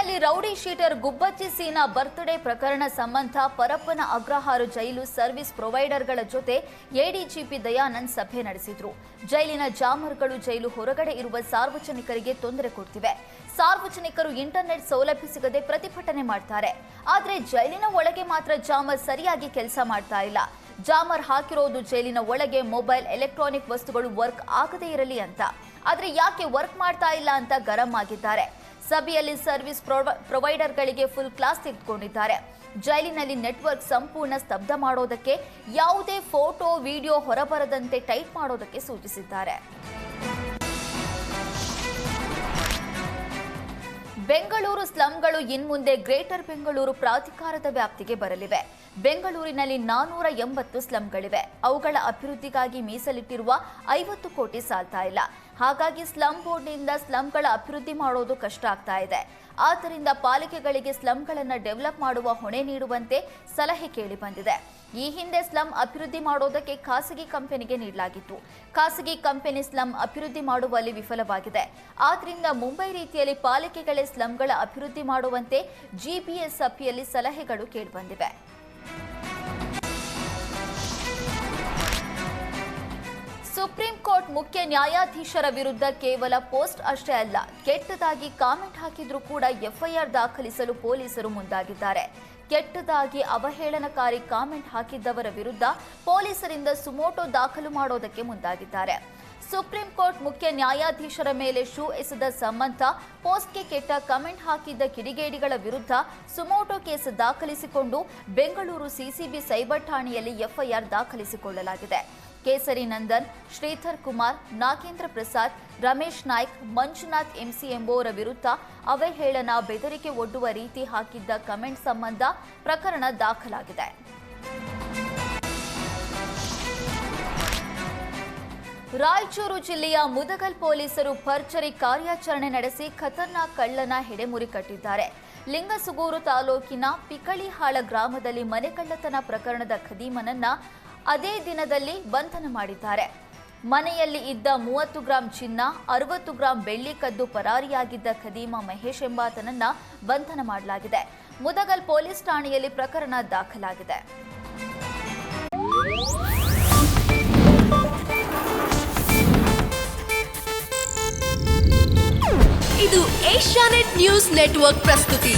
ಬೆಂಗಳೂರಿನಲ್ಲಿ rowdy sheeter ಗುಬ್ಬಚ್ಚಿ ಸೀನಾ birthday ಪ್ರಕರಣ ಸಂಬಂಧ ಪರಪ್ಪನ ಅಗ್ರಹಾರ ಜೈಲು ಸರ್ವಿಸ್ ಪ್ರೊವೈಡರ್ಗಳ ಜೊತೆ ಎಡಿಜಿಪಿ ದಯಾನಂದ್ ಸಭೆ ನಡೆಸಿದ್ರು. ಜೈಲಿನ ಜಾಮರ್ಗಳು ಜೈಲು ಹೊರಗಡೆ ಇರುವ ಸಾರ್ವಜನಿಕರಿಗೆ ತೊಂದರೆ ಕೊಡ್ತಿವೆ. ಸಾರ್ವಜನಿಕರು ಇಂಟರ್ನೆಟ್ ಸೌಲಭ್ಯ ಸಿಗದೆ ಪ್ರತಿಭಟನೆ ಮಾಡ್ತಾರೆ. ಆದ್ರೆ ಜೈಲಿನ ಒಳಗೆ ಮಾತ್ರ ಜಾಮರ್ ಸರಿಯಾಗಿ ಕೆಲಸ ಮಾಡ್ತಾ ಇಲ್ಲ. ಜಾಮರ್ ಹಾಕಿರೋದು ಜೈಲಿನ ಒಳಗೆ ಮೊಬೈಲ್, ಎಲೆಕ್ಟ್ರಾನಿಕ್ ವಸ್ತುಗಳು ವರ್ಕ್ ಆಗದೇ ಇರಲಿ ಅಂತ. ಆದ್ರೆ ಯಾಕೆ ವರ್ಕ್ ಮಾಡ್ತಾ ಇಲ್ಲ ಅಂತ ಗರಂ ಆಗಿದ್ದಾರೆ. ಸಭೆಯಲ್ಲಿ ಸರ್ವಿಸ್ ಪ್ರೊವೈಡರ್ಗಳಿಗೆ ಫುಲ್ ಕ್ಲಾಸ್ ತೆಗೆದುಕೊಂಡಿದ್ದಾರೆ. ಜೈಲಿನಲ್ಲಿ ನೆಟ್ವರ್ಕ್ ಸಂಪೂರ್ಣ ಸ್ತಬ್ಧ ಮಾಡೋದಕ್ಕೆ, ಯಾವುದೇ ಫೋಟೋ ವಿಡಿಯೋ ಹೊರಬರದಂತೆ ಟೈಟ್ ಮಾಡೋದಕ್ಕೆ ಸೂಚಿಸಿದ್ದಾರೆ. ಬೆಂಗಳೂರು ಸ್ಲಂಗಳು ಇನ್ಮುಂದೆ ಗ್ರೇಟರ್ ಬೆಂಗಳೂರು ಪ್ರಾಧಿಕಾರದ ವ್ಯಾಪ್ತಿಗೆ ಬರಲಿವೆ. ಬೆಂಗಳೂರಿನಲ್ಲಿ 480 ಸ್ಲಂಗಳಿವೆ. ಅವುಗಳ ಅಭಿವೃದ್ಧಿಗಾಗಿ ಮೀಸಲಿಟ್ಟಿರುವ 50 ಕೋಟಿ ಸಾಲ್ತಾ ಇಲ್ಲ. ಹಾಗಾಗಿ ಸ್ಲಂ ಬೋರ್ಡ್ನಿಂದ ಸ್ಲಂಗಳ ಅಭಿವೃದ್ಧಿ ಮಾಡೋದು ಕಷ್ಟ ಆಗ್ತಾ ಇದೆ. ಆದ್ದರಿಂದ ಪಾಲಿಕೆಗಳಿಗೆ ಸ್ಲಂಗಳನ್ನು ಡೆವಲಪ್ ಮಾಡುವ ಹೊಣೆ ನೀಡುವಂತೆ ಸಲಹೆ ಕೇಳಿ ಬಂದಿದೆ. ಈ ಹಿಂದೆ ಸ್ಲಂ ಅಭಿವೃದ್ಧಿ ಮಾಡೋದಕ್ಕೆ ಖಾಸಗಿ ಕಂಪನಿಗೆ ನೀಡಲಾಗಿತ್ತು. ಖಾಸಗಿ ಕಂಪನಿ ಸ್ಲಂ ಅಭಿವೃದ್ಧಿ ಮಾಡುವಲ್ಲಿ ವಿಫಲವಾಗಿದೆ. ಆದ್ದರಿಂದ ಮುಂಬೈ ರೀತಿಯಲ್ಲಿ ಪಾಲಿಕೆಗಳೇ ಸ್ಲಂಗಳ ಅಭಿವೃದ್ಧಿ ಮಾಡುವಂತೆ ಜಿಬಿಎಸ್ ಸಭೆಯಲ್ಲಿ ಸಲಹೆಗಳು ಕೇಳಿಬಂದಿವೆ. ಸುಪ್ರೀಂ ಕೋರ್ಟ್ ಮುಖ್ಯ ನ್ಯಾಯಾಧೀಶರ ವಿರುದ್ಧ ಕೇವಲ ಪೋಸ್ಟ್ ಅಷ್ಟೇ ಅಲ್ಲ, ಕೆಟ್ಟದಾಗಿ ಕಾಮೆಂಟ್ ಹಾಕಿದ್ರೂ ಕೂಡ ಎಫ್ಐಆರ್ ದಾಖಲಿಸಲು ಪೊಲೀಸರು ಮುಂದಾಗಿದ್ದಾರೆ. ಕೆಟ್ಟದಾಗಿ ಅವಹೇಳನಕಾರಿ ಕಾಮೆಂಟ್ ಹಾಕಿದ್ದವರ ವಿರುದ್ಧ ಪೊಲೀಸರಿಂದ ಸುಮೋಟೋ ದಾಖಲು ಮಾಡೋದಕ್ಕೆ ಮುಂದಾಗಿದ್ದಾರೆ. ಸುಪ್ರೀಂ ಕೋರ್ಟ್ ಮುಖ್ಯ ನ್ಯಾಯಾಧೀಶರ ಮೇಲೆ ಶೂ ಎಸೆದ ಸಂಬಂಧ ಪೋಸ್ಟ್ಗೆ ಕೆಟ್ಟ ಕಮೆಂಟ್ ಹಾಕಿದ್ದ ಕಿಡಿಗೇಡಿಗಳ ವಿರುದ್ಧ ಸುಮೋಟೋ ಕೇಸ್ ದಾಖಲಿಸಿಕೊಂಡು ಬೆಂಗಳೂರು ಸಿಸಿಬಿ ಸೈಬರ್ ಠಾಣೆಯಲ್ಲಿ ಎಫ್ಐಆರ್ ದಾಖಲಿಸಿಕೊಳ್ಳಲಾಗಿದೆ. ಕೇಸರಿ ನಂದನ್, ಶ್ರೀಧರ್ ಕುಮಾರ್, ನಾಗೇಂದ್ರ ಪ್ರಸಾದ್, ರಮೇಶ್ ನಾಯ್ಕ್, ಮಂಜುನಾಥ್ ಎಂಸಿ ಎಂಬುವರ ವಿರುದ್ಧ ಅವಹೇಳನ, ಬೆದರಿಕೆ ಒಡ್ಡುವ ರೀತಿ ಹಾಕಿದ್ದ ಕಮೆಂಟ್ ಸಂಬಂಧ ಪ್ರಕರಣ ದಾಖಲಾಗಿದೆ. ರಾಯಚೂರು ಜಿಲ್ಲೆಯ ಮುದಗಲ್ ಪೊಲೀಸರು ಭರ್ಜರಿ ಕಾರ್ಯಾಚರಣೆ ನಡೆಸಿ ಖತರ್ನಾಕ್ ಕಳ್ಳನ ಹೆಡೆಮುರಿ ಕಟ್ಟಿದ್ದಾರೆ. ಲಿಂಗಸುಗೂರು ತಾಲೂಕಿನ ಪಿಕಳಿಹಾಳ ಗ್ರಾಮದಲ್ಲಿ ಮನೆಕಳ್ಳತನ ಪ್ರಕರಣದ ಖದೀಮನನ್ನ ಅದೇ ದಿನದಲ್ಲಿ ಬಂಧನ ಮಾಡಿದ್ದಾರೆ. ಮನೆಯಲ್ಲಿ ಇದ್ದ 30 ಗ್ರಾಂ ಚಿನ್ನ, 60 ಗ್ರಾಂ ಬೆಳ್ಳಿ ಕದ್ದು ಪರಾರಿಯಾಗಿದ್ದ ಖದೀಮ ಮಹೇಶ್ ಎಂಬಾತನನ್ನ ಬಂಧನ ಮಾಡಲಾಗಿದೆ. ಮುದಗಲ್ ಪೊಲೀಸ್ ಠಾಣೆಯಲ್ಲಿ ಪ್ರಕರಣ ದಾಖಲಾಗಿದೆ. ಇದು ಏಷ್ಯಾನೆಟ್ ನ್ಯೂಸ್ ನೆಟ್ವರ್ಕ್ ಪ್ರಸ್ತುತಿ.